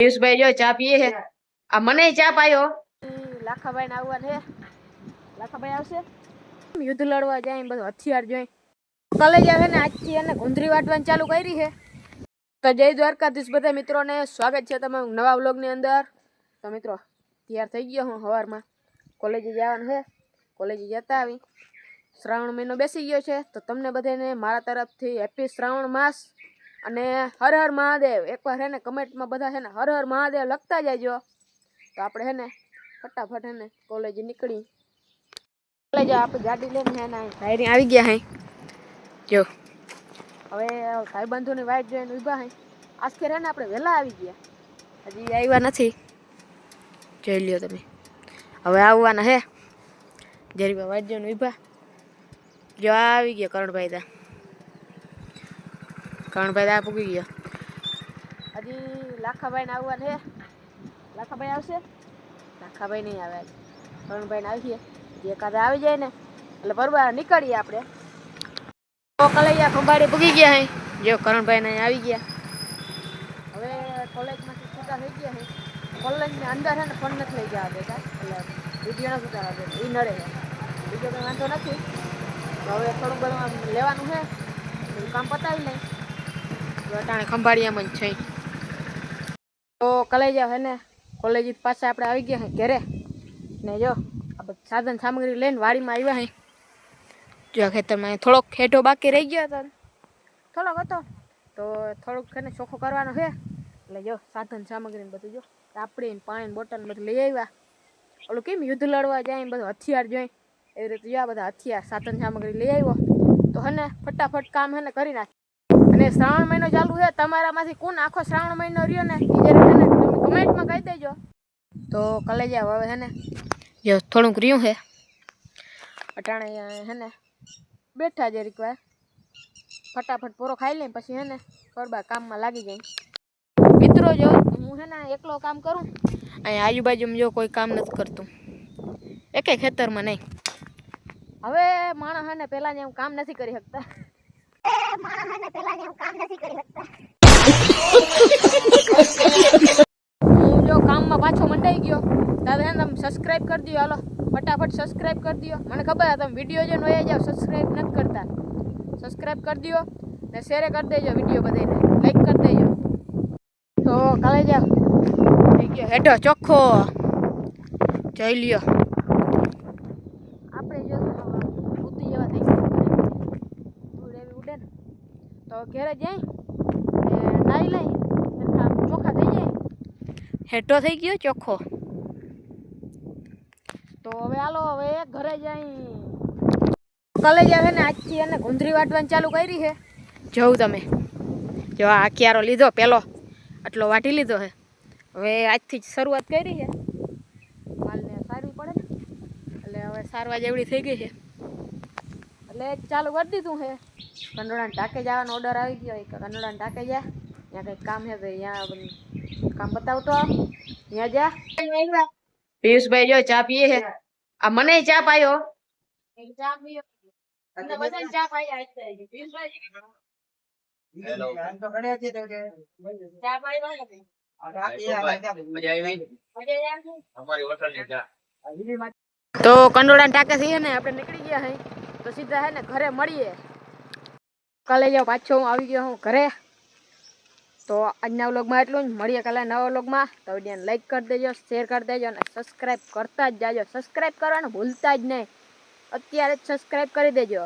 પિયુષભાઈ જો ચા પીએ છે. આ મને ચા પાયો. લાખાભાઈ ને આવવાનું છે. લાખાભાઈ આવશે. યુદ્ધ લડવા જાય બધું હથિયાર જોઈ. કલેજ આવે ને આજથી એને ગુંદરી વાટવાનું ચાલુ કરી છે. તો જય દ્વારકાધીશ બધા મિત્રોને સ્વાગત છે તમારું નવા વ્લોગની અંદર. તો મિત્રો તૈયાર થઈ ગયો હું સવારમાં કોલેજે જવાનું છે. કોલેજે જતા આવી શ્રાવણ મહિનો બેસી ગયો છે. તો તમને બધાને મારા તરફથી હેપી શ્રાવણ માસ અને હર હર મહાદેવ. એકવાર હે ને કમેન્ટમાં બધા છે ને હર હર મહાદેવ લખતા જજો. તો આપણે હે ને ફટાફટ હે ને કોલેજે નીકળી. કોલેજ આપણે ગાડી લઈને હે ને ભાઈ આવી ગયા હે. જો હવે ભાઈબંધોની વાઈટ જોઈને ઊભા હે. આજખેર હે ને આપણે વહેલા આવી ગયા, હજી આવ્યા નથી. જોઈ લ્યો તમે, હવે આવવાના હે. જરીબા વાઈટ જોઈને ઊભા. જો આવી ગયા કરણભાઈ તા. કરણભાઈ તા પૂગી ગયા. હજી લાખાભાઈ ને આવવાનું છે. લાખાભાઈ આવશે? લાખાભાઈ નહીં આવે. કરણભાઈ ને આવીએ. જે એકાદે આવી જાય ને એટલે બરોબર નીકળીએ આપણે. તો કલૈયા ખંભાળી પૂગી ગયા હે. જો કરણભાઈ ને આવી ગયા. હવે કોલેજમાંથી છૂટા થઈ ગયા હે. કોલેજની અંદર છે ને ફોન નથી લઈ જવા દેતા, એટલે વિડીયો નથી ઉતારવા દેતા. એ નડે છે. બીજો કંઈ વાંધો નથી. તો હવે થોડું બધું આમ લેવાનું છે. બધું કામ પતાવી લઈ. અટાણે ખંભાળિયામાં જ છે. તો કલેજા હે ને કોલેજ પાસે આપણે આવી ગયા હે ઘરે. ને જો આપણે સાધન સામગ્રી લઈને વાડીમાં આવ્યા હે. જો ખેતરમાં થોડોક ખેટો બાકી રહી ગયો હતો, થોડોક હતો તો થોડુંક એને ચોખ્ખો કરવાનો છે. એટલે જો સાધન સામગ્રી બધું જો આપણી પાણી બોટલ બધું લઈ આવ્યા. ઓલું કેમ યુદ્ધ લડવા જાય બધું હથિયાર જોઈ એવી રીતે જો બધા હથિયાર સાધન સામગ્રી લઈ આવ્યો. તો હે ને ફટાફટ કામ હે ને કરી નાખ. અને શ્રાવણ મહિનો ચાલુ છે. તમારામાંથી કોણ આખો શ્રાવણ મહિનો રહ્યો ને એ જરીક તમે કમેન્ટમાં કહી દેજો. તો કલેજા હવે હે ને જો થોડુંક રહ્યું છે. અટાણે હે ને બેઠા જરીક વાર ફટાફટ પૂરો ખાઈ લઈને પછી હે ને ગરબા કામમાં લાગી જાય. મિત્રો જો હું હે ને એકલો કામ કરું, અહીંયા આજુબાજુમાં જો કોઈ કામ નથી કરતું, એકે ખેતરમાં નહીં. હવે માણસ હે ને પેલા જેમ કામ નથી કરી શકતા. હું જો કામમાં પાછો મંડાઈ ગયો. દાદા હે ને તમે સબસ્ક્રાઈબ કરી દો. હાલો ફટાફટ સબસ્ક્રાઈબ કરી દો. મને ખબર છે તમે વિડીયો જોઈને વયા જાઓ, સબસ્ક્રાઈબ નથી કરતા. સબસ્ક્રાઈબ કરી દો ને શેર કરી દેજો વિડીયો બધાને, લાઈક કરી દેજો. તો કાલે જાઓ થઈ ગયો હેઠો ચોખ્ખો. જોઈ લ્યો આપણે જો ઉતી જેવા થઈ ગયા. ધૂળ એવી ઉડે ને તો ઘેરે જાય નાઈ લઈ ચોખ્ખા થઈ જાય. હેઠો થઈ ગયો ચોખ્ખો. તો હવે હાલો હવે ઘરે જાય. કલેજ આવે ને આજથી એને ગુંદરી વાટવાનું ચાલુ કરી છે. જોઉં તમે જો આ ક્યારો લીધો પેલો આટલો વાટી લીધો છે. હવે આજથી જ શરૂઆત કરી છે. માલને સારવી પડે ને એટલે હવે સારવા જેવડી થઈ ગઈ છે એટલે ચાલુ કરી દીધું છે. કંડોળાને ટાંકે જવાનો ઓર્ડર આવી ગયો. કંડોળાને ટાંકે જા, ત્યાં કંઈક કામ છે તો ત્યાં કામ બતાવતો ત્યાં જા. પિયુષભાઈ જો ચા પીએ છે. આ મને ચા પાયો. ચા પીયો બધાને ચા પાઈ તો કંડોળા ટાંકે થઈએ ને આપણે નીકળી ગયા હે. તો સીધા હે ને ઘરે મળીએ. કાલે જાઓ પાછો હું આવી ગયો હું ઘરે. તો આજના વ્લોગમાં એટલું જ. મળીએ કાલે નવા વ્લોગમાં. તો વિડીયોને લાઈક કરી દેજો, શેર કરી દેજો અને સબસ્ક્રાઈબ કરતા જ જાજો. સબસ્ક્રાઈબ કરવાનું ભૂલતા જ નહીં. અત્યારે જ સબસ્ક્રાઈબ કરી દેજો.